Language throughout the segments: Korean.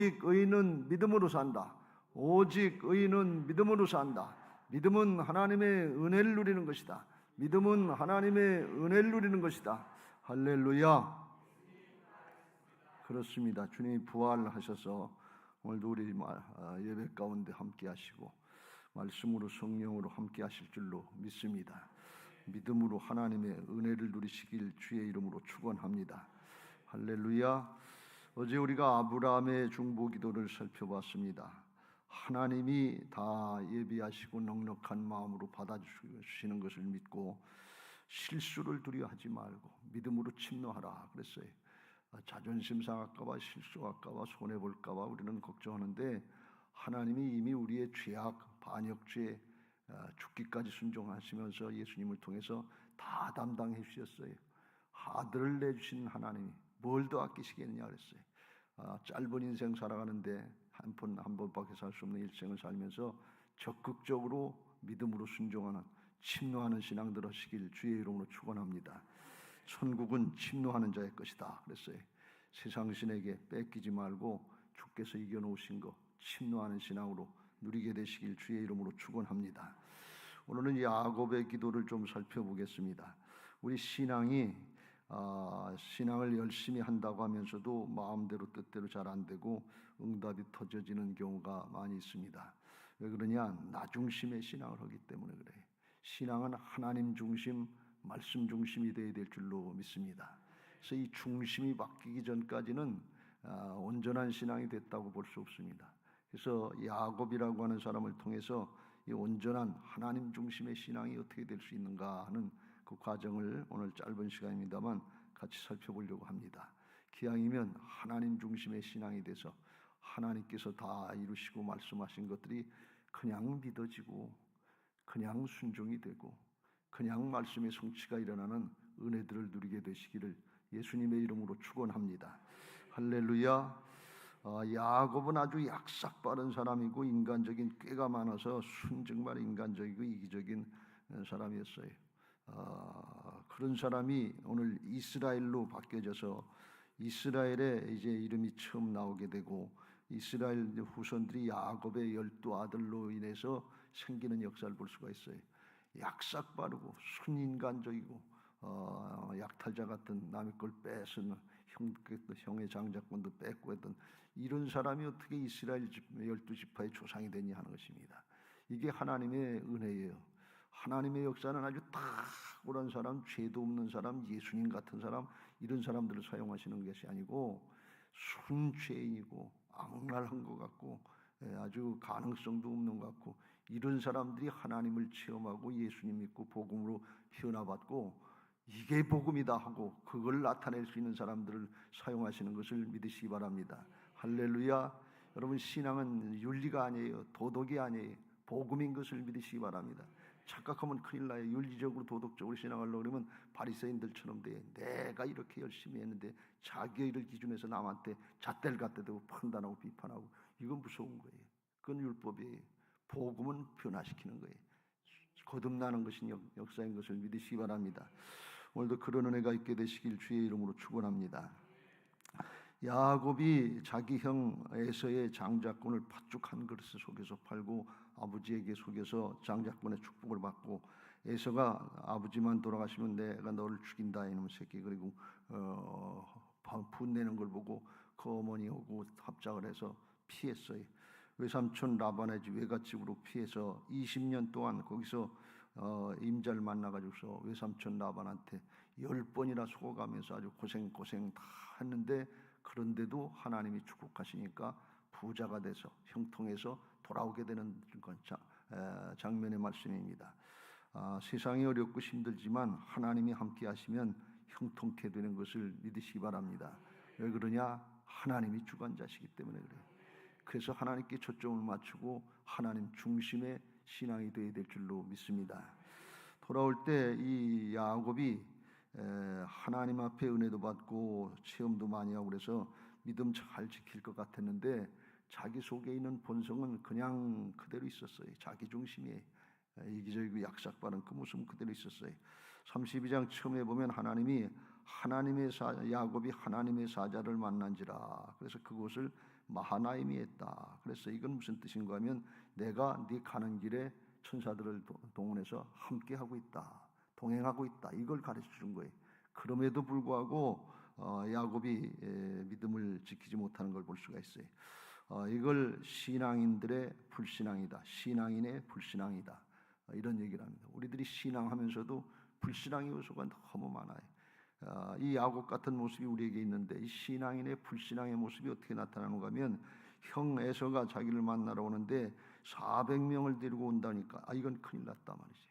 의인은 믿음으로 산다. 오직 의인은 믿음으로 산다. 믿음은 하나님의 은혜를 누리는 것이다. 믿음은 하나님의 은혜를 누리는 것이다. 할렐루야. 그렇습니다. 주님이 부활하셔서 오늘도 우리 예배 가운데 함께 하시고 말씀으로 성령으로 함께 하실 줄로 믿습니다. 믿음으로 하나님의 은혜를 누리시길 주의 이름으로 축원합니다. 할렐루야. 어제 우리가 아브라함의 중보기도를 살펴봤습니다. 하나님이 다 예비하시고 넉넉한 마음으로 받아주시는 것을 믿고 실수를 두려워하지 말고 믿음으로 침노하라 그랬어요. 자존심 상할까봐, 실수할까봐, 손해볼까봐 우리는 걱정하는데 하나님이 이미 우리의 죄악, 반역죄, 죽기까지 순종하시면서 예수님을 통해서 다 담당해 주셨어요. 아들을 내주신 하나님이 뭘 더 아끼시겠느냐 그랬어요. 짧은 인생 살아가는데 한 번밖에 살 수 없는 일생을 살면서 적극적으로 믿음으로 순종하는 침노하는 신앙들 하시길 주의 이름으로 축원합니다. 천국은 침노하는 자의 것이다 그랬어요. 세상 신에게 뺏기지 말고 주께서 이겨놓으신 것 침노하는 신앙으로 누리게 되시길 주의 이름으로 축원합니다. 오늘은 야곱의 기도를 좀 살펴보겠습니다. 우리 신앙을 열심히 한다고 하면서도 마음대로 뜻대로 잘 안 되고 응답이 터져지는 경우가 많이 있습니다. 왜 그러냐? 나 중심의 신앙을 하기 때문에 그래요. 신앙은 하나님 중심, 말씀 중심이 되어야 될 줄로 믿습니다. 그래서 이 중심이 바뀌기 전까지는 온전한 신앙이 됐다고 볼 수 없습니다. 그래서 야곱이라고 하는 사람을 통해서 이 온전한 하나님 중심의 신앙이 어떻게 될 수 있는가 하는 그 과정을 오늘 짧은 시간입니다만 같이 살펴보려고 합니다. 기왕이면 하나님 중심의 신앙이 돼서 하나님께서 다 이루시고 말씀하신 것들이 그냥 믿어지고 그냥 순종이 되고 그냥 말씀의 성취가 일어나는 은혜들을 누리게 되시기를 예수님의 이름으로 축원합니다. 할렐루야. 야곱은 아주 약삭빠른 사람이고 인간적인 꾀가 많아서 정말 인간적이고 이기적인 사람이었어요. 그런 사람이 오늘 이스라엘로 바뀌어져서 이스라엘에 이제 이름이 처음 나오게 되고 이스라엘 후손들이 야곱의 12아들로 인해서 생기는 역사를 볼 수가 있어요. 약삭빠르고 순인간적이고 약탈자 같은 남의 걸 뺏은 형의 장자권도 뺏고 했던 이런 사람이 어떻게 이스라엘 12지파의 조상이 되냐 하는 것입니다. 이게 하나님의 은혜예요. 하나님의 역사는 아주 탁월한 사람, 죄도 없는 사람, 예수님 같은 사람 이런 사람들을 사용하시는 것이 아니고 순죄인이고 악랄한 것 같고 아주 가능성도 없는 것 같고 이런 사람들이 하나님을 체험하고 예수님 믿고 복음으로 변화받고 이게 복음이다 하고 그걸 나타낼 수 있는 사람들을 사용하시는 것을 믿으시기 바랍니다. 할렐루야. 여러분 신앙은 윤리가 아니에요. 도덕이 아니에요. 복음인 것을 믿으시기 바랍니다. 착각하면 큰일 나요. 윤리적으로 도덕적으로 신앙하려고 그러면 바리새인들처럼 돼. 내가 이렇게 열심히 했는데 자기의 일을 기준해서 남한테 잣대를 갖다 대고 판단하고 비판하고 이건 무서운 거예요. 그건 율법이에요. 복음은 변화시키는 거예요. 거듭나는 것이 역사인 것을 믿으시기 바랍니다. 오늘도 그런 은혜가 있게 되시길 주의 이름으로 축원합니다. 야곱이 자기 형 에서의 장자권을 팥죽 한 그릇 속에서 팔고 아버지에게 속여서 장자권의 축복을 받고 에서가 아버지만 돌아가시면 내가 너를 죽인다 이놈 새끼 그리고 분내는 걸 보고 그 어머니하고 합작을 해서 피했어요. 외삼촌 라반의 집 외갓집으로 피해서 20년 동안 거기서 임자를 만나가지고서 외삼촌 라반한테 10번이나 속아가면서 아주 고생 다 했는데 그런데도 하나님이 축복하시니까 부자가 돼서 형통해서 돌아오게 되는 장면의 말씀입니다. 세상이 어렵고 힘들지만 하나님이 함께 하시면 형통케 되는 것을 믿으시기 바랍니다. 왜 그러냐? 하나님이 주관자시기 때문에 그래요. 그래서 하나님께 초점을 맞추고 하나님 중심의 신앙이 되어야 될 줄로 믿습니다. 돌아올 때 이 야곱이 하나님 앞에 은혜도 받고 체험도 많이 하고 그래서 믿음 잘 지킬 것 같았는데 자기 속에 있는 본성은 그냥 그대로 있었어요. 자기 중심이에요. 이기적이고 약삭빠른 그 모습은 그대로 있었어요. 32장 처음에 보면 야곱이 하나님의 사자를 만난지라. 그래서 그곳을 마하나임이 했다. 그래서 이건 무슨 뜻인가 하면 내가 네 가는 길에 천사들을 동원해서 함께하고 있다. 동행하고 있다. 이걸 가르쳐 준 거예요. 그럼에도 불구하고 야곱이 믿음을 지키지 못하는 걸 볼 수가 있어요. 이걸 신앙인들의 불신앙이다. 신앙인의 불신앙이다. 이런 얘기를 합니다. 우리들이 신앙하면서도 불신앙의 요소가 너무 많아요. 이 야곱 같은 모습이 우리에게 있는데 이 신앙인의 불신앙의 모습이 어떻게 나타나는가 하면 형 에서가 자기를 만나러 오는데 400명을 데리고 온다니까 이건 큰일 났다 말이지.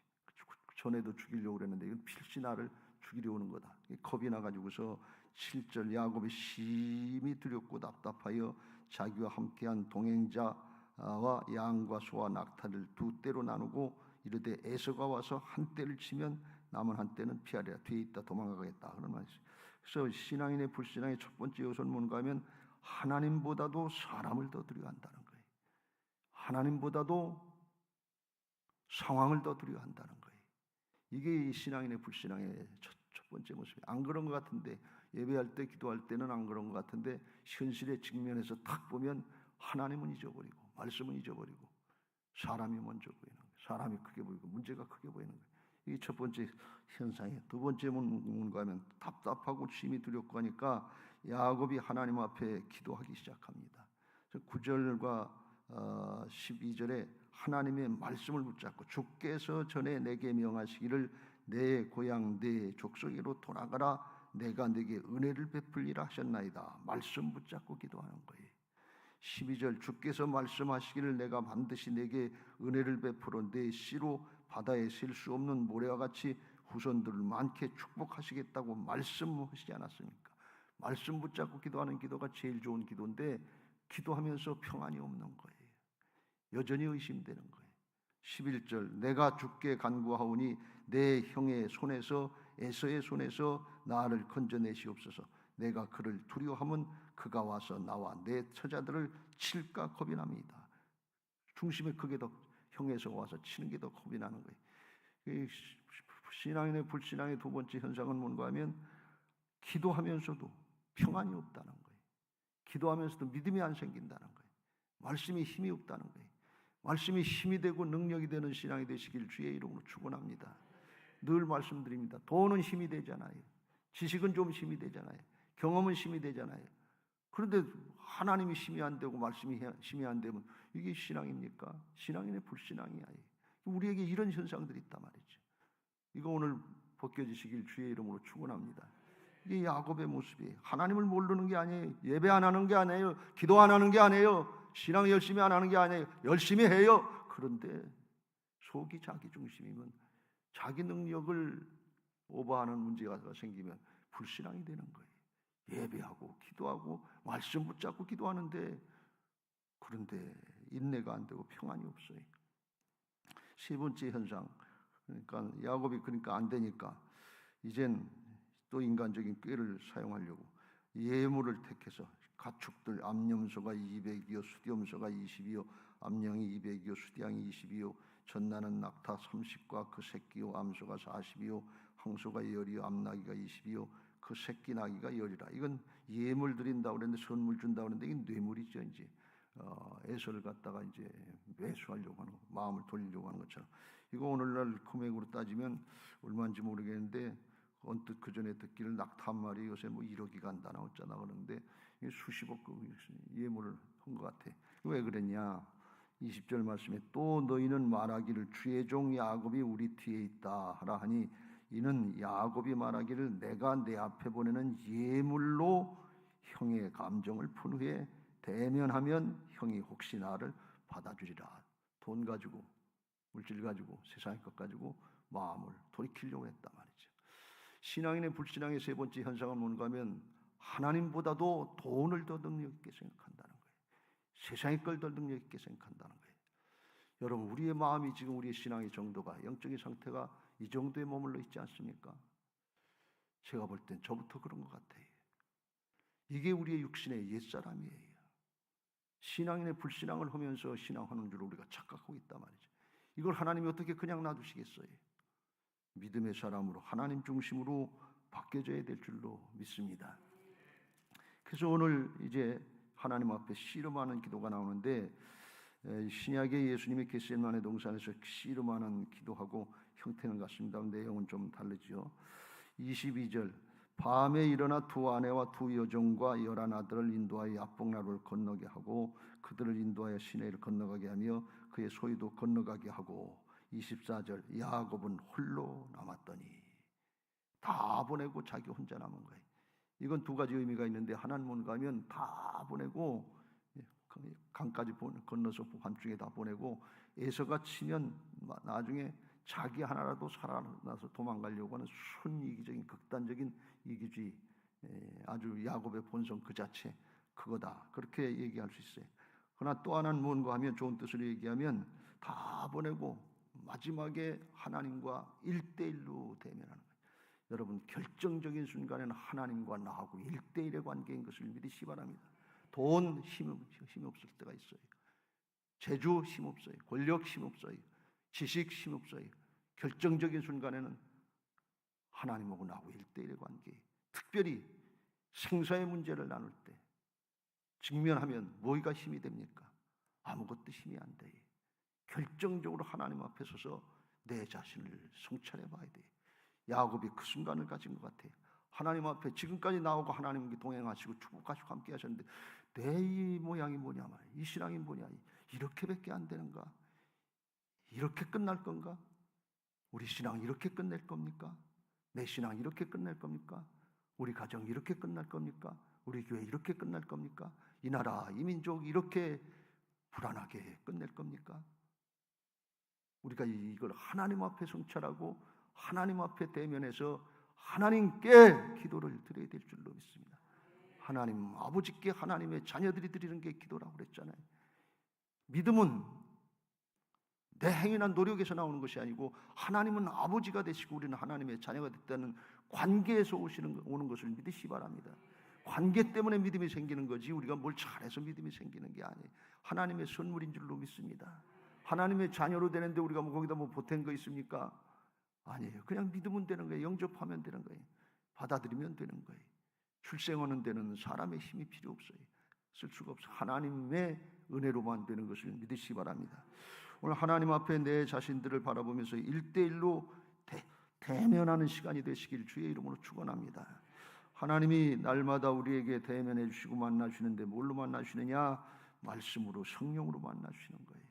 전에도 죽이려고 그랬는데 이건 필시 나를 죽이려 오는 거다. 겁이 나가지고서 7절 야곱이 심히 두렵고 답답하여 자기와 함께한 동행자와 양과 소와 낙타를 두 떼로 나누고 이르되 에서가 와서 한 떼를 치면 남은 한 떼는 피하리라. 뒤에 있다 도망가겠다 그런 말이죠. 그래서 신앙인의 불신앙의 첫 번째 요소는 뭔가 하면 하나님보다도 사람을 더 두려워한다는 거예요. 하나님보다도 상황을 더 두려워한다는 거예요. 이게 신앙인의 불신앙의 첫 번째 모습이에요. 안 그런 것 같은데 예배할 때 기도할 때는 안 그런 것 같은데 현실에 직면해서 딱 보면 하나님은 잊어버리고 말씀은 잊어버리고 사람이 먼저 보이는 거예요. 사람이 크게 보이고 문제가 크게 보이는 거예요. 이게 첫 번째 현상이에요. 두 번째는 뭔가 하면 답답하고 심히 두렵고 하니까 야곱이 하나님 앞에 기도하기 시작합니다. 9절과 12절에 하나님의 말씀을 붙잡고 주께서 전에 내게 명하시기를 내 고향 내 족속으로 돌아가라 내가 내게 은혜를 베풀리라 하셨나이다. 말씀 붙잡고 기도하는 거예요. 12절 주께서 말씀하시기를 내가 반드시 내게 은혜를 베풀어 내 씨로 바다에 셀 수 없는 모래와 같이 후손들을 많게 축복하시겠다고 말씀하시지 않았습니까? 말씀 붙잡고 기도하는 기도가 제일 좋은 기도인데 기도하면서 평안이 없는 거예요. 여전히 의심되는 거예요. 11절 내가 주께 간구하오니 내 형의 손에서 에서의 손에서 나를 건져내시옵소서. 내가 그를 두려워하면 그가 와서 나와 내 처자들을 칠까 겁이 납니다. 중심에 그게 더 형에서 와서 치는 게 더 겁이 나는 거예요. 신앙인의 불신앙의 두 번째 현상은 뭔가 하면 기도하면서도 평안이 없다는 거예요. 기도하면서도 믿음이 안 생긴다는 거예요. 말씀이 힘이 없다는 거예요. 말씀이 힘이 되고 능력이 되는 신앙이 되시길 주의 이름으로 축원합니다. 늘 말씀드립니다. 돈은 힘이 되잖아요. 지식은 좀 힘이 되잖아요. 경험은 힘이 되잖아요. 그런데 하나님이 힘이 안 되고 말씀이 힘이 안 되면 이게 신앙입니까? 신앙인의 불신앙이야. 우리에게 이런 현상들이 있단 말이죠. 이거 오늘 벗겨지시길 주의 이름으로 축원합니다. 이게 야곱의 모습이에요. 하나님을 모르는 게 아니에요. 예배 안 하는 게 아니에요. 기도 안 하는 게 아니에요. 신앙 열심히 안 하는 게 아니에요. 열심히 해요. 그런데 속이 자기 중심이면 자기 능력을 오버하는 문제가 생기면 불신앙이 되는 거예요. 예배하고 기도하고 말씀 붙잡고 기도하는데 그런데 인내가 안 되고 평안이 없어요. 세 번째 현상, 그러니까 야곱이 그러니까 안 되니까 이젠 또 인간적인 꾀를 사용하려고 예물을 택해서 가축들 암염소가 200이요 수염소가 20이요 암양이 200이요 수양이 20이요 전나는 낙타 30과 그 새끼요 암소가 40이요 항소가 10이요 암나귀가 20이요 그 새끼 나귀가 10이라. 이건 예물 드린다고 그랬는데 선물 준다고 그랬는데 이게 뇌물이죠. 이제 에서를 갖다가 이제 매수하려고 하는 거, 마음을 돌리려고 하는 것처럼. 이거 오늘날 금액으로 따지면 얼마인지 모르겠는데 언뜻 그 전에 듣기를 낙타 한 마리 요새 뭐 1억이 간다나 어쩌나 그러는데 수십억 예물을 한 것 같아. 왜 그랬냐? 20절 말씀에 또 너희는 말하기를 주의 종 야곱이 우리 뒤에 있다 하라 하니 이는 야곱이 말하기를 내가 내 앞에 보내는 예물로 형의 감정을 푼 후에 대면하면 형이 혹시 나를 받아주리라. 돈 가지고 물질 가지고 세상의 것 가지고 마음을 돌이키려고 했단 말이죠. 신앙인의 불신앙의 세 번째 현상은 뭔가 하면 하나님보다도 돈을 더 능력 있게 생각한다는 거예요. 세상의 걸 더 능력 있게 생각한다는 거예요. 여러분 우리의 마음이 지금 우리의 신앙의 정도가 영적인 상태가 이 정도에 머물러 있지 않습니까? 제가 볼 땐 저부터 그런 것 같아요. 이게 우리의 육신의 옛사람이에요. 신앙인의 불신앙을 하면서 신앙하는 줄 우리가 착각하고 있단 말이죠. 이걸 하나님이 어떻게 그냥 놔두시겠어요? 믿음의 사람으로 하나님 중심으로 바뀌어져야 될 줄로 믿습니다. 그래서 오늘 이제 하나님 앞에 씨름하는 기도가 나오는데 신약의 예수님이 겟세마네 동산에서 씨름하는 기도하고 형태는 같습니다. 내용은 좀 다르죠. 22절 밤에 일어나 두 아내와 두 여종과 11 아들을 인도하여 야복나루를 건너게 하고 그들을 인도하여 시내를 건너가게 하며 그의 소유도 건너가게 하고 24절 야곱은 홀로 남았더니 다 보내고 자기 혼자 남은 거예요. 이건 두 가지 의미가 있는데 하나님은 가면 다 보내고 강까지 건너서 밤중에 다 보내고 에서가 치면 나중에 자기 하나라도 살아나서 도망가려고 하는 순이기적인 극단적인 이기주의, 아주 야곱의 본성 그 자체 그거다 그렇게 얘기할 수 있어요. 그러나 또 하나는 뭔가 하면 좋은 뜻으로 얘기하면 다 보내고 마지막에 하나님과 1대1로 대면하는 거예요. 여러분 결정적인 순간에는 하나님과 나하고 1대1의 관계인 것을 믿으시기 바랍니다. 돈 힘 없을 때가 있어요. 재주 힘 없어요. 권력 힘 없어요. 지식 힘 없어요. 결정적인 순간에는 하나님하고 나하고 1대1의 관계, 특별히 생사의 문제를 나눌 때 직면하면 뭐가 힘이 됩니까? 아무것도 힘이 안 돼요. 결정적으로 하나님 앞에 서서 내 자신을 성찰해 봐야 돼요. 야곱이 그 순간을 가진 것 같아요. 하나님 앞에 지금까지 나오고 하나님께 동행하시고 축복하시고 함께 하셨는데 내 이 모양이 뭐냐 말이야. 이 신앙이 뭐냐. 이렇게밖에 안 되는가? 이렇게 끝날 건가? 우리 신앙 이렇게 끝낼 겁니까? 내 신앙 이렇게 끝낼 겁니까? 우리 가정 이렇게 끝날 겁니까? 우리 교회 이렇게 끝날 겁니까? 이 나라, 이 민족 이렇게 불안하게 끝낼 겁니까? 우리가 이걸 하나님 앞에 성찰하고 하나님 앞에 대면해서 하나님께 기도를 드려야 될 줄로 믿습니다. 하나님 아버지께 하나님의 자녀들이 드리는 게 기도라고 그랬잖아요. 믿음은 내 행위나 노력에서 나오는 것이 아니고 하나님은 아버지가 되시고 우리는 하나님의 자녀가 됐다는 관계에서 오는 것을 믿으시기 바랍니다. 관계 때문에 믿음이 생기는 거지 우리가 뭘 잘해서 믿음이 생기는 게 아니에요. 하나님의 선물인 줄로 믿습니다. 하나님의 자녀로 되는데 우리가 거기다 보탠 거 있습니까? 아니에요. 그냥 믿으면 되는 거예요. 영접하면 되는 거예요. 받아들이면 되는 거예요. 출생하는 데는 사람의 힘이 필요 없어요. 쓸 수가 없어요. 하나님의 은혜로만 되는 것을 믿으시기 바랍니다. 오늘 하나님 앞에 내 자신들을 바라보면서 1대1로 대면하는 시간이 되시길 주의 이름으로 축원합니다. 하나님이 날마다 우리에게 대면해 주시고 만나주시는데 뭘로 만나주시느냐? 말씀으로 성령으로 만나주시는 거예요.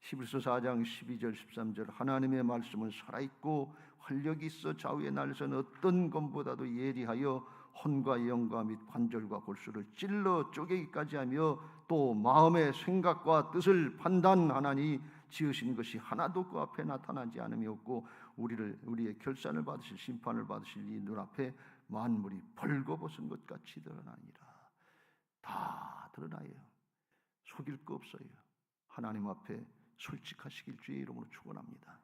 히브리서 4장 12절 13절 하나님의 말씀은 살아있고 활력이 있어 좌우에 날선 어떤 검보다도 예리하여 혼과 영과 및 관절과 골수를 찔러 쪼개기까지 하며 또 마음의 생각과 뜻을 판단하나니 지으신 것이 하나도 그 앞에 나타나지 않음이 없고 우리의 결산을 받으실 심판을 받으실 이 눈앞에 만물이 벌거벗은 것 같이 드러나니라. 다 드러나요. 속일 거 없어요. 하나님 앞에 솔직하시길 주의 이름으로 축원합니다.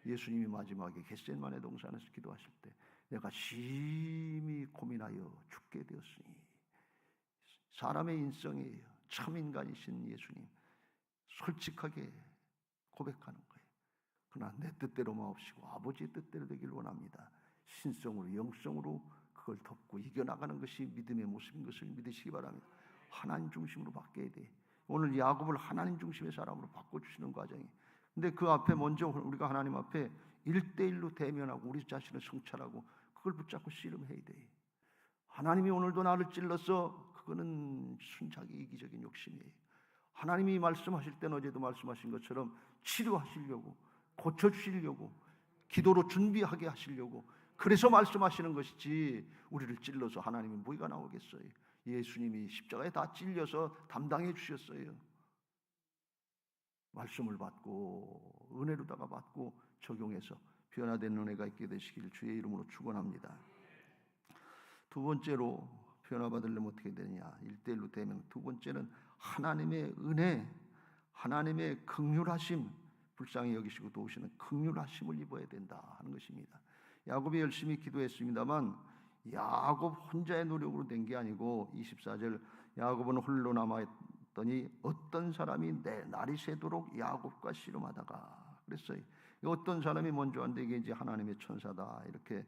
예수님이 마지막에 겟세마네 동산에서 기도하실 때 내가 심히 고민하여 죽게 되었으니 사람의 인성이에요. 참 인간이신 예수님 솔직하게 고백하는 거예요. 그러나 내 뜻대로 마옵시고 아버지의 뜻대로 되길 원합니다. 신성으로 영성으로 그걸 덮고 이겨나가는 것이 믿음의 모습인 것을 믿으시기 바랍니다. 하나님 중심으로 바뀌어야 돼. 오늘 야곱을 하나님 중심의 사람으로 바꿔주시는 과정이. 근데 그 앞에 먼저 우리가 하나님 앞에 1대1로 대면하고 우리 자신을 성찰하고 그걸 붙잡고 씨름해야 돼. 하나님이 오늘도 나를 찔러서 그거는 순작이 이기적인 욕심이에요. 하나님이 말씀하실 때는 어제도 말씀하신 것처럼 치료하시려고 고쳐주시려고 기도로 준비하게 하시려고 그래서 말씀하시는 것이지 우리를 찔러서 하나님이 뭐가 나오겠어요. 예수님이 십자가에 다 찔려서 담당해 주셨어요. 말씀을 받고 은혜로다가 받고 적용해서 변화된 은혜가 있게 되시길 주의 이름으로 축원합니다. 두 번째로 변화받으려면 어떻게 되느냐? 1대1로 되면 두 번째는 하나님의 은혜, 하나님의 긍휼하심, 불쌍히 여기시고 도우시는 긍휼하심을 입어야 된다 하는 것입니다. 야곱이 열심히 기도했습니다만 야곱 혼자의 노력으로 된 게 아니고 24절 야곱은 홀로 남아있더니 어떤 사람이 내 날이 새도록 야곱과 씨름하다가 그랬어요. 어떤 사람이 먼저 안 되게 이제 하나님의 천사다 이렇게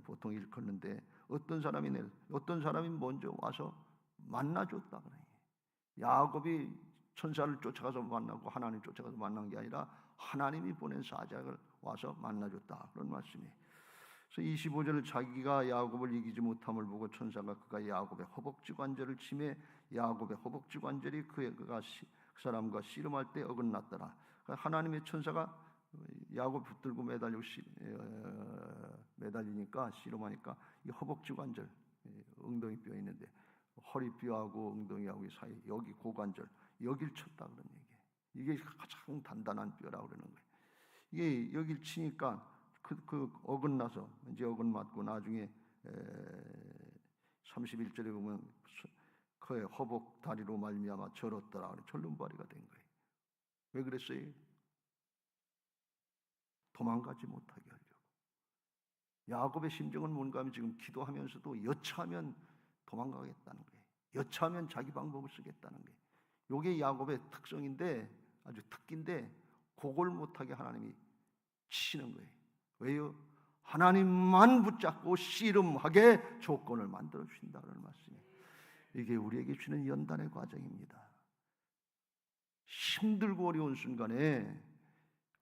보통 일컫는데 어떤 사람이 먼저 와서 만나줬다 그래. 야곱이 천사를 쫓아가서 만나고 하나님 쫓아가서 만난 게 아니라 하나님이 보낸 사자를 와서 만나줬다 그런 말씀이에요. 그래서 25절을 자기가 야곱을 이기지 못함을 보고 천사가 그가 야곱의 허벅지 관절을 치매 야곱의 허벅지 관절이 그 사람과 씨름할 때 어긋났더라. 하나님의 천사가 야곱 붙들고 매달리니까 씨름하니까 이 허벅지 관절, 엉덩이 뼈 있는데 허리뼈하고 엉덩이하고 사이 여기 고관절 여길 쳤다 그런 얘기예요. 이게 가장 단단한 뼈라고 그러는 거예요. 이게 여길 치니까 그 어긋나서 이제 어긋맞고 나중에 31절에 보면 그의 허벅 다리로 말미암아 절었더라. 절름발이가 된 거예요. 왜 그랬어요? 도망가지 못하게 하려고. 야곱의 심정은 뭔가 하면 지금 기도하면서도 여차하면 도망가겠다는 거예요. 여차하면 자기 방법을 쓰겠다는 거예요. 이게 야곱의 특성인데 아주 특기인데 그걸 못하게 하나님이 치시는 거예요. 왜요? 하나님만 붙잡고 씨름하게 조건을 만들어 주신다는 말씀이에요. 이게 우리에게 주는 연단의 과정입니다. 힘들고 어려운 순간에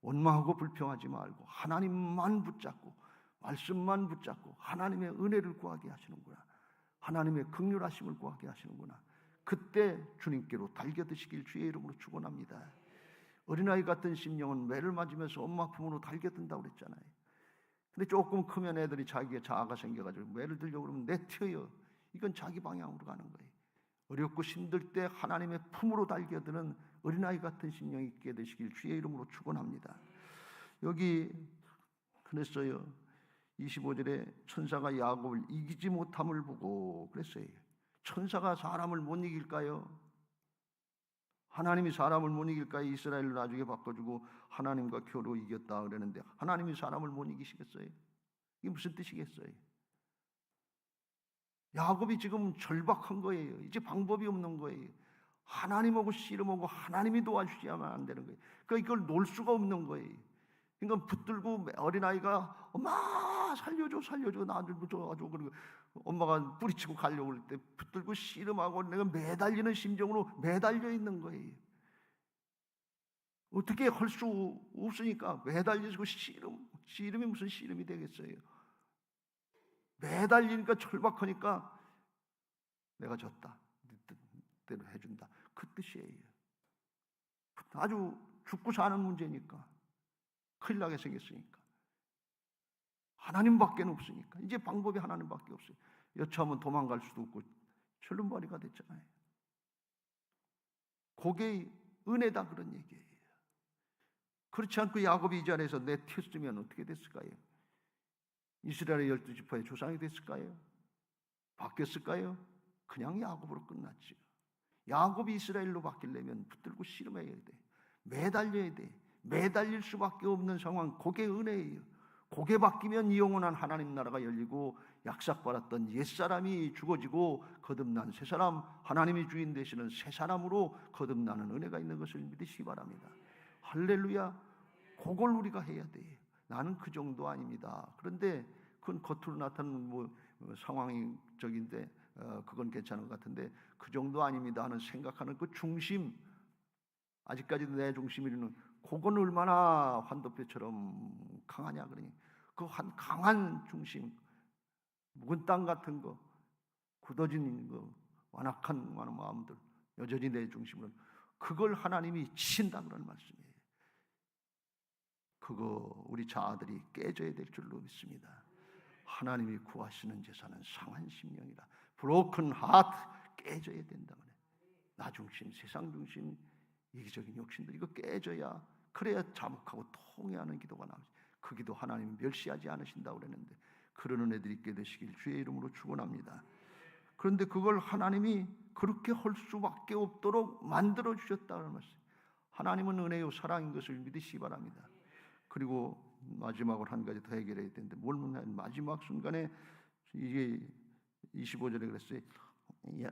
원망하고 불평하지 말고 하나님만 붙잡고 말씀만 붙잡고 하나님의 은혜를 구하게 하시는구나. 하나님의 긍휼하심을 구하게 하시는구나. 그때 주님께로 달겨드시길 주의 이름으로 축원합니다. 어린아이 같은 심령은 매를 맞으면서 엄마 품으로 달겨든다고 그랬잖아요. 근데 조금 크면 애들이 자기의 자아가 생겨가지고 매를 들려고 그러면 내튀어요. 이건 자기 방향으로 가는 거예요. 어렵고 힘들 때 하나님의 품으로 달겨드는 어린아이 같은 심령이 있게 되시길 주의 이름으로 축원합니다. 여기 그랬어요. 25절에 천사가 야곱을 이기지 못함을 보고 그랬어요. 천사가 사람을 못 이길까요? 하나님이 사람을 못 이길까요? 이스라엘을 나중에 바꿔주고 하나님과 겨루 이겼다 그러는데 하나님이 사람을 못 이기시겠어요? 이게 무슨 뜻이겠어요? 야곱이 지금 절박한 거예요. 이제 방법이 없는 거예요. 하나님하고 씨름하고 하나님이 도와주셔야만 안 되는 거예요. 그러니까 이걸 놓을 수가 없는 거예요. 그러니까 붙들고 어린아이가 엄마 살려줘 살려줘 나를 붙여가지고 그리고 엄마가 뿌리치고 가려고 할 때 붙들고 씨름하고 내가 매달리는 심정으로 매달려 있는 거예요. 어떻게 할 수 없으니까 매달리고 씨름이 무슨 씨름이 되겠어요. 매달리니까 절박하니까 내가 졌다. 네 뜻대로 해준다. 그 뜻이에요. 아주 죽고 사는 문제니까. 큰일 나게 생겼으니까. 하나님밖에 없으니까. 이제 방법이 하나님밖에 없어요. 여차하면 도망갈 수도 없고 절름발이가 됐잖아요. 그게 은혜다 그런 얘기예요. 그렇지 않고 야곱이 이 자리에서 내튀었으면 어떻게 됐을까요? 이스라엘의 12지파의 조상이 됐을까요? 바뀌었을까요? 그냥 야곱으로 끝났죠. 야곱이 이스라엘로 바뀌려면 붙들고 씨름해야 돼. 매달려야 돼. 매달릴 수밖에 없는 상황, 그게 은혜예요. 그게 바뀌면 이 영원한 하나님 나라가 열리고 약삭받았던 옛사람이 죽어지고 거듭난 새사람, 하나님이 주인 되시는 새사람으로 거듭나는 은혜가 있는 것을 믿으시기 바랍니다. 할렐루야. 그걸 우리가 해야 돼요. 나는 그 정도 아닙니다. 그런데 그건 겉으로 나타나는 상황적인데 그건 괜찮은 것 같은데 그 정도 아닙니다 하는 생각하는 그 중심, 아직까지도 내 중심이라는 그건 얼마나 환도뼈처럼 강하냐 그러니 그 강한 중심, 묵은 땅 같은 거, 굳어진 거, 완악한 마음들 여전히 내 중심으로 그걸 하나님이 치신다 그런 말씀이에요. 그거 우리 자아들이 깨져야 될 줄로 믿습니다. 하나님이 구하시는 제사는 상한 심령이라. 브로큰 하트 깨져야 된다 그래. 나 중심, 세상 중심, 이기적인 욕심들 이거 깨져야 그래야 자복하고 통회하는 기도가 나오지. 그 기도 하나님이 멸시하지 않으신다고 그랬는데 그런 은혜들이 있게 되시길 주의 이름으로 축원합니다. 그런데 그걸 하나님이 그렇게 할 수밖에 없도록 만들어 주셨다는 말씀. 하나님은 은혜요 사랑인 것을 믿으시기 바랍니다. 그리고 마지막으로 한 가지 더 해결해야 되는데 뭘 마지막 순간에 이게 25절에 그랬어요.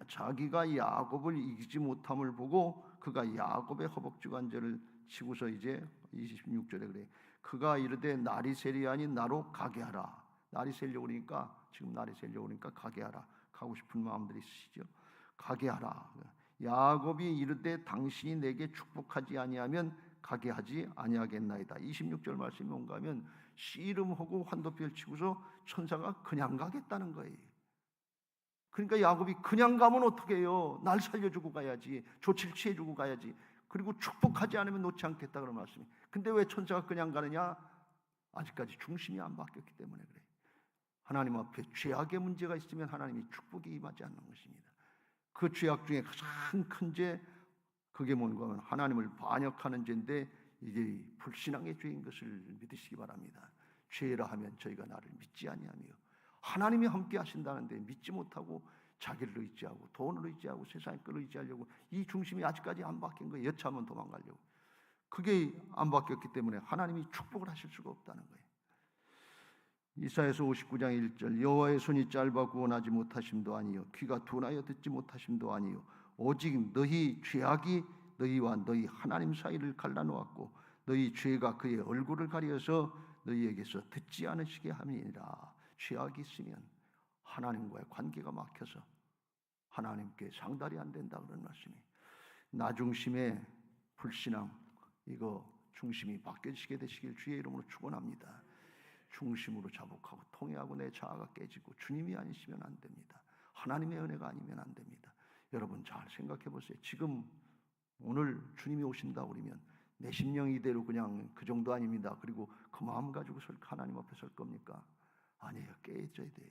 자기가 야곱을 이기지 못함을 보고 그가 야곱의 허벅지 관절을 치고서 이제 26절에 그래. 그가 이르되 날이 세리하니 나로 가게 하라. 날이 새려고 그러니까 지금 날이 새려고 그러니까 가게 하라. 가고 싶은 마음들이 있으시죠. 가게 하라. 야곱이 이르되 당신이 내게 축복하지 아니하면 가게 하지 아니하겠나이다. 26절 말씀이 뭔가 하면 씨름하고 환도뼈를 치고서 천사가 그냥 가겠다는 거예요. 그러니까 야곱이 그냥 가면 어떻게 해요? 날 살려주고 가야지. 조치를 취해주고 가야지. 그리고 축복하지 않으면 놓지 않겠다 그런 말씀이. 근데 왜 천사가 그냥 가느냐? 아직까지 중심이 안 바뀌었기 때문에 그래요. 하나님 앞에 죄악의 문제가 있으면 하나님이 축복이 임하지 않는 것입니다. 그 죄악 중에 가장 큰 죄, 그게 뭔가 하면 하나님을 반역하는 죄인데 이게 불신앙의 죄인 것을 믿으시기 바랍니다. 죄라 하면 저희가 나를 믿지 아니하며 하나님이 함께 하신다는데 믿지 못하고 자기를 의지하고 돈을 의지하고 세상의 걸 의지하려고 이 중심이 아직까지 안 바뀐 거예요. 여차하면 도망가려고. 그게 안 바뀌었기 때문에 하나님이 축복을 하실 수가 없다는 거예요. 이사야서 59장 1절 여호와의 손이 짧아 구원하지 못하심도 아니요 귀가 둔하여 듣지 못하심도 아니요 오직 너희 죄악이 너희와 너희 하나님 사이를 갈라놓았고 너희 죄가 그의 얼굴을 가려서 너희에게서 듣지 않으시게 함이니라. 죄악이 있으면 하나님과의 관계가 막혀서 하나님께 상달이 안 된다 그런 말씀이. 나 중심의 불신앙 이거 중심이 바뀌시게 되시길 주의 이름으로 축원합니다. 중심으로 자복하고 통회하고 내 자아가 깨지고 주님이 아니시면 안 됩니다. 하나님의 은혜가 아니면 안 됩니다. 여러분 잘 생각해 보세요. 지금 오늘 주님이 오신다 그러면 내 심령 이대로 그냥 그 정도 아닙니다. 그리고 그 마음 가지고 하나님 앞에 설 겁니까? 아니에요. 깨져야 돼요.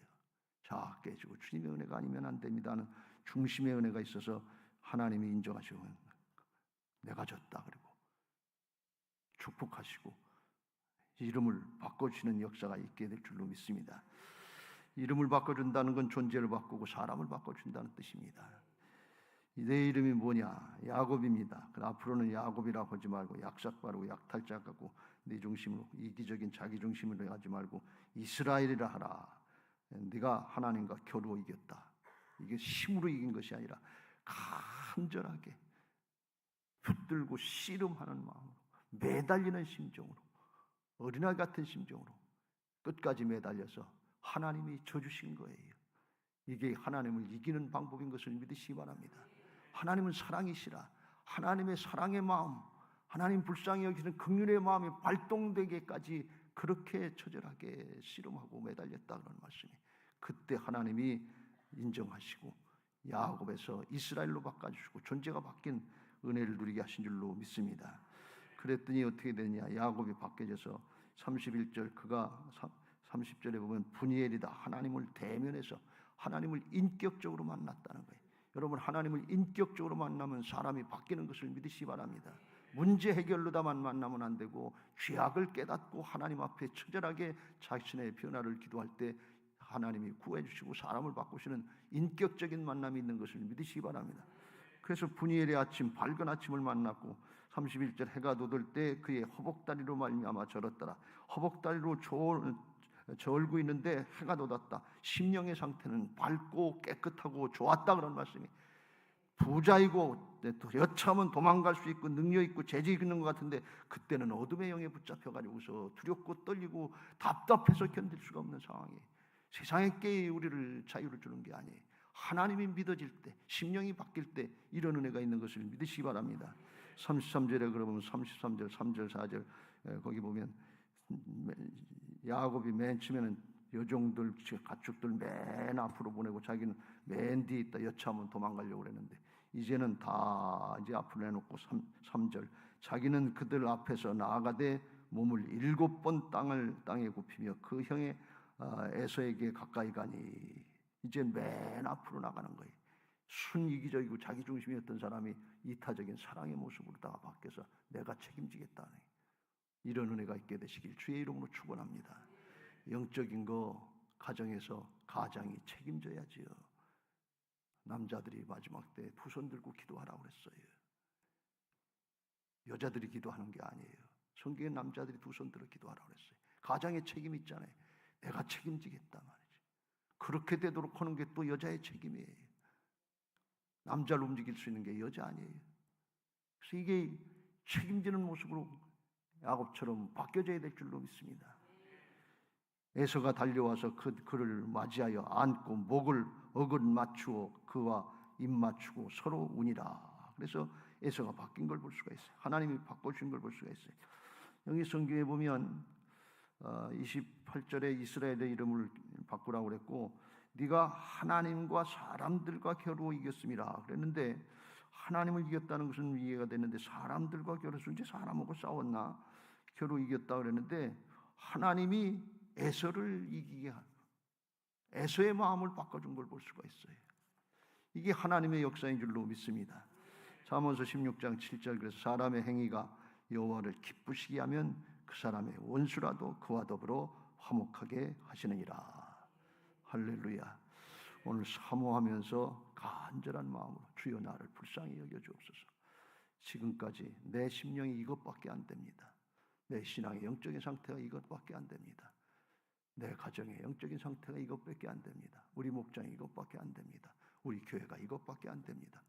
자, 깨지고 주님의 은혜가 아니면 안 됩니다는 중심의 은혜가 있어서 하나님이 인정하시고 내가 졌다 그리고 축복하시고 이름을 바꿔주시는 역사가 있게 될 줄로 믿습니다. 이름을 바꿔준다는 건 존재를 바꾸고 사람을 바꿔준다는 뜻입니다. 내 이름이 뭐냐? 야곱입니다. 앞으로는 야곱이라고 하지 말고 약삭바르고 약탈자하고 네 중심으로 이기적인 자기 중심으로 하지 말고 이스라엘이라 하라. 네가 하나님과 겨루어 이겼다. 이게 힘으로 이긴 것이 아니라 간절하게 붙들고 씨름하는 마음으로 매달리는 심정으로 어린아이 같은 심정으로 끝까지 매달려서 하나님이 져주신 거예요. 이게 하나님을 이기는 방법인 것을 믿으시기 바랍니다. 하나님은 사랑이시라. 하나님의 사랑의 마음, 하나님 불쌍히 여기시는 긍휼의 마음이 발동되기까지 그렇게 처절하게 씨름하고 매달렸다 그런 말씀이. 그때 하나님이 인정하시고 야곱에서 이스라엘로 바꿔주시고 존재가 바뀐 은혜를 누리게 하신 줄로 믿습니다. 그랬더니 어떻게 되냐? 야곱이 바뀌어져서 31절 그가 30절에 보면 분이엘이다. 하나님을 대면해서 하나님을 인격적으로 만났다는 거예요. 여러분 하나님을 인격적으로 만나면 사람이 바뀌는 것을 믿으시기 바랍니다. 문제 해결로다만 만나면 안 되고 죄악을 깨닫고 하나님 앞에 처절하게 자신의 변화를 기도할 때 하나님이 구해주시고 사람을 바꾸시는 인격적인 만남이 있는 것을 믿으시기 바랍니다. 그래서 분이엘의 아침 밝은 아침을 만났고 31절 해가 돋을 때 그의 허벅다리로 말미암아 절었더라. 허벅다리로 절고 있는데 해가 돋았다. 심령의 상태는 밝고 깨끗하고 좋았다 그런 말씀이. 부자이고 여차하면 도망갈 수 있고 능력 있고 재질 있는 것 같은데 그때는 어둠의 영에 붙잡혀가지고서 두렵고 떨리고 답답해서 견딜 수가 없는 상황이에요. 세상의 깨 우리를 자유를 주는 게 아니에요. 하나님이 믿어질 때 심령이 바뀔 때 이런 은혜가 있는 것을 믿으시기 바랍니다. 33절에 그러면 33절 3절 4절 거기 보면 야곱이 맨 처음에는 여종들 가축들 맨 앞으로 보내고 자기는 맨 뒤에 있다 여차하면 도망가려고 그랬는데 이제는 다 이제 앞으로 내놓고 3절 자기는 그들 앞에서 나아가되 몸을 7번 땅에 굽히며 그 형의 에서에게 가까이 가니 이제 맨 앞으로 나가는 거예요. 순이기적이고 자기중심이었던 사람이 이타적인 사랑의 모습으로다가 바뀌어서 내가 책임지겠다는 이런 은혜가 있게 되시길 주의 이름으로 축원합니다. 영적인 거 가정에서 가장이 책임져야지요. 남자들이 마지막 때 두 손 들고 기도하라고 그랬어요. 여자들이 기도하는 게 아니에요. 성경에 남자들이 두 손 들어 기도하라고 그랬어요. 가장의 책임이 있잖아요. 내가 책임지겠다 말이죠. 그렇게 되도록 하는 게 또 여자의 책임이에요. 남자를 움직일 수 있는 게 여자 아니에요. 그래서 이게 책임지는 모습으로 야곱처럼 바뀌어져야 될 줄로 믿습니다. 에서가 달려와서 그를 맞이하여 안고 목을 어긋 맞추어 그와 입 맞추고 서로 운이라. 그래서 에서가 바뀐 걸 볼 수가 있어요. 하나님이 바꿔주신 걸 볼 수가 있어요. 여기 성경에 보면 28절에 이스라엘의 이름을 바꾸라고 그랬고, 네가 하나님과 사람들과 겨루 이겼습니다 그랬는데, 하나님을 이겼다는 것은 이해가 되는데 사람들과 겨루서 이제 사람하고 싸웠나? 겨루 이겼다 그랬는데 하나님이 에서를 이기게 한, 에서의 마음을 바꿔준 걸 볼 수가 있어요. 이게 하나님의 역사인 줄로 믿습니다. 잠언서 16장 7절, 그래서 사람의 행위가 여호와를 기쁘시게 하면 그 사람의 원수라도 그와 더불어 화목하게 하시느니라. 할렐루야. 오늘 사모하면서 간절한 마음으로 주여 나를 불쌍히 여겨주옵소서. 지금까지 내 심령이 이것밖에 안 됩니다. 내 신앙의 영적인 상태가 이것밖에 안 됩니다. 내 가정의 영적인 상태가 이것밖에 안 됩니다. 우리 목장이 이것밖에 안 됩니다. 우리 교회가 이것밖에 안 됩니다.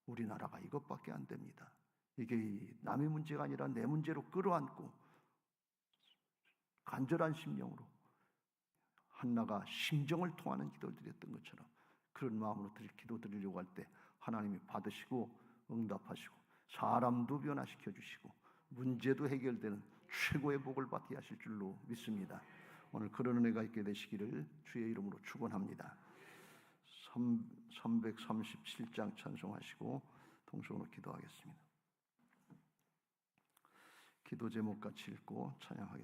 우리나라가 이것밖에 안 됩니다. 이게 남의 문제가 아니라 내 문제로 끌어안고 간절한 심령으로 한나가 심정을 통하는 기도를 드렸던 것처럼 그런 마음으로 기도 드리려고 할 때 하나님이 받으시고 응답하시고 사람도 변화시켜 주시고 문제도 해결되는 최고의 복을 받게 하실 줄로 믿습니다. 오늘 그런 은혜가 있게 되시기를 주의 이름으로 축원합니다. 337장 찬송하시고 통성으로 기도하겠습니다. 기도 제목 같이 읽고 찬양하겠습니다.